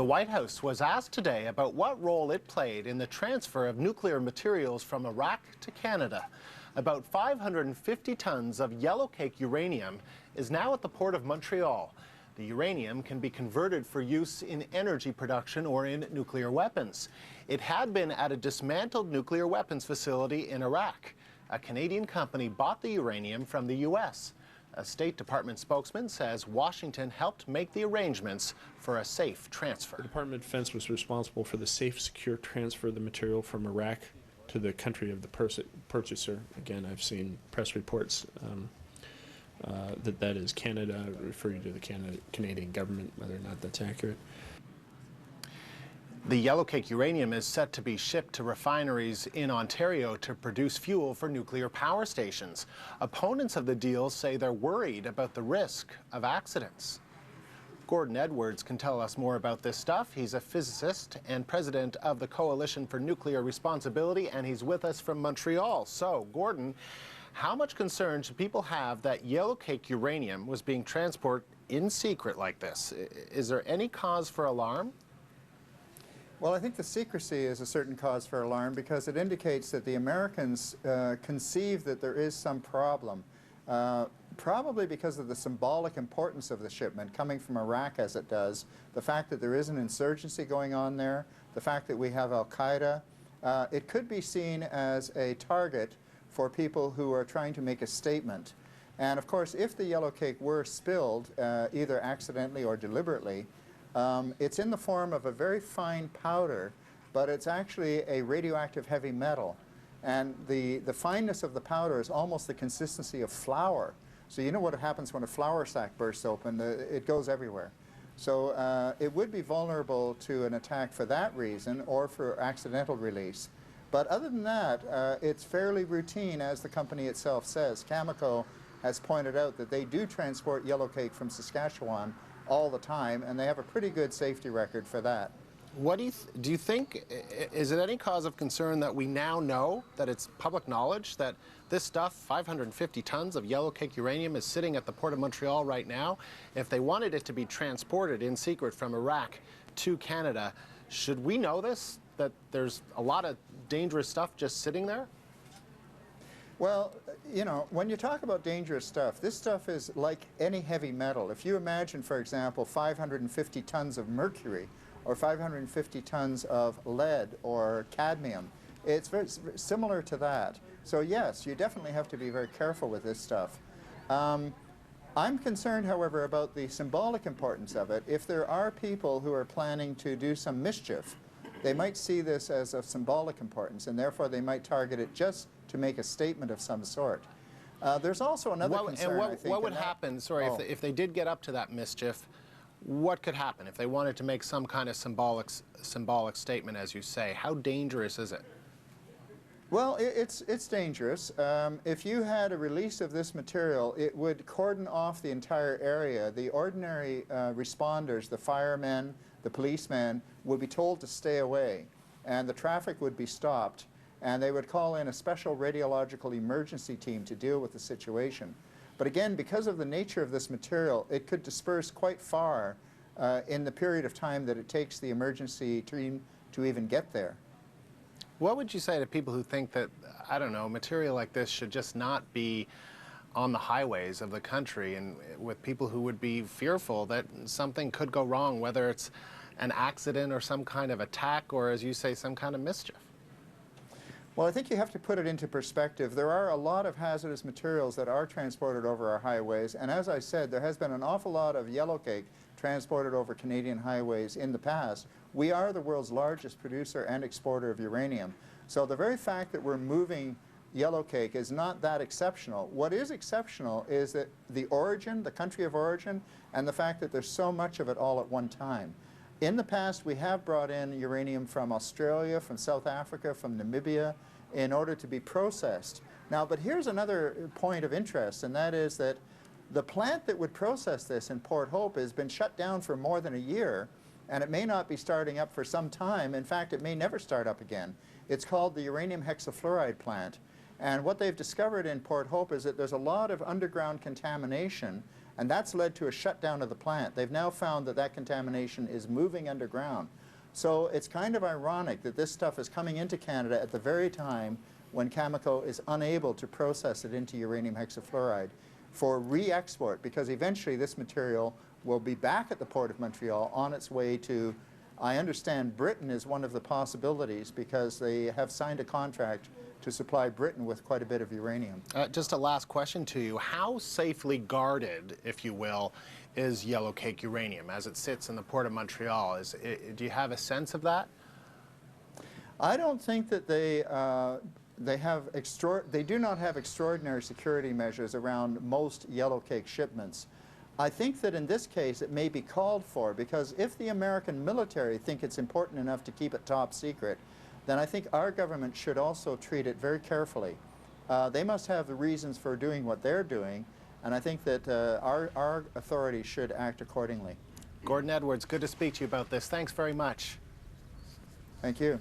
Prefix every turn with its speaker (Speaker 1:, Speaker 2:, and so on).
Speaker 1: The White House was asked today about what role it played in the transfer of nuclear materials from Iraq to Canada. About 550 tons of yellowcake uranium is now at the Port of Montreal. The uranium can be converted for use in energy production or in nuclear weapons. It had been at a dismantled nuclear weapons facility in Iraq. A Canadian company bought the uranium from the U.S. A State Department spokesman says Washington helped make the arrangements for a safe transfer.
Speaker 2: The Department of Defense was responsible for the safe, secure transfer of the material from Iraq to the country of the purchaser. Again, I've seen press reports that is Canada, referring to the Canadian government, whether or not that's accurate.
Speaker 1: The yellowcake uranium is set to be shipped to refineries in Ontario to produce fuel for nuclear power stations. Opponents of the deal say they're worried about the risk of accidents. Gordon Edwards can tell us more about this stuff. He's a physicist and president of the Coalition for Nuclear Responsibility, and he's with us from Montreal. So, Gordon, how much concern should people have that yellowcake uranium was being transported in secret like this? Is there any cause for alarm?
Speaker 3: Well, I think the secrecy is a certain cause for alarm because it indicates that the Americans conceive that there is some problem, probably because of the symbolic importance of the shipment coming from Iraq as it does, the fact that there is an insurgency going on there, the fact that we have Al-Qaeda. It could be seen as a target for people who are trying to make a statement. And of course, if the yellowcake were spilled, either accidentally or deliberately, it's in the form of a very fine powder, but it's actually a radioactive heavy metal. And the fineness of the powder is almost the consistency of flour. So you know what happens when a flour sack bursts open, it goes everywhere. So it would be vulnerable to an attack for that reason or for accidental release. But other than that, it's fairly routine, as the company itself says. Cameco has pointed out that they do transport yellowcake from Saskatchewan all the time, and they have a pretty good safety record for that.
Speaker 1: What do you think, is it any cause of concern that we now know, that it's public knowledge, that this stuff, 550 tons of yellowcake uranium, is sitting at the Port of Montreal right now? If they wanted it to be transported in secret from Iraq to Canada, should we know this, that there's a lot of dangerous stuff just sitting there?
Speaker 3: Well, you know, when you talk about dangerous stuff, this stuff is like any heavy metal. If you imagine, for example, 550 tons of mercury or 550 tons of lead or cadmium, it's very similar to that. So yes, you definitely have to be very careful with this stuff. I'm concerned, however, about the symbolic importance of it. If there are people who are planning to do some mischief, they might see this as of symbolic importance, and therefore they might target it just to make a statement of some sort. There's also another concern, I think.
Speaker 1: What would happen, sorry, if they did get up to that mischief, what could happen if they wanted to make some kind of symbolic statement, as you say? How dangerous is it?
Speaker 3: Well, it's dangerous. If you had a release of this material, it would cordon off the entire area. The ordinary responders, the firemen, the policemen, would be told to stay away, and the traffic would be stopped, and they would call in a special radiological emergency team to deal with the situation. But again, because of the nature of this material, it could disperse quite far in the period of time that it takes the emergency team to even get there.
Speaker 1: What would you say to people who think that, I don't know, material like this should just not be on the highways of the country, and with people who would be fearful that something could go wrong, whether it's an accident or some kind of attack or, as you say, some kind of mischief?
Speaker 3: Well, I think you have to put it into perspective. There are a lot of hazardous materials that are transported over our highways, and as I said, there has been an awful lot of yellowcake transported over Canadian highways in the past. We are the world's largest producer and exporter of uranium. So the very fact that we're moving yellowcake is not that exceptional. What is exceptional is that the origin, the country of origin, and the fact that there's so much of it all at one time. In the past, we have brought in uranium from Australia, from South Africa, from Namibia, in order to be processed. Now, but here's another point of interest, and that is that the plant that would process this in Port Hope has been shut down for more than a year, and it may not be starting up for some time. In fact, it may never start up again. It's called the uranium hexafluoride plant. And what they've discovered in Port Hope is that there's a lot of underground contamination, And that's led to a shutdown of the plant. They've now found that that contamination is moving underground. So it's kind of ironic that this stuff is coming into Canada at the very time when Cameco is unable to process it into uranium hexafluoride for re-export, because eventually this material will be back at the Port of Montreal on its way to, I understand Britain is one of the possibilities because they have signed a contract to supply Britain with quite a bit of uranium.
Speaker 1: Just a last question to you. How safely guarded, if you will, is yellowcake uranium as it sits in the Port of Montreal? Do you have a sense of that?
Speaker 3: I don't think that they do not have extraordinary security measures around most yellowcake shipments. I think that in this case it may be called for, because if the American military think it's important enough to keep it top secret, then I think our government should also treat it very carefully. They must have the reasons for doing what they're doing, and I think that our authorities should act accordingly.
Speaker 1: Gordon Edwards, good to speak to you about this. Thanks very much.
Speaker 3: Thank you.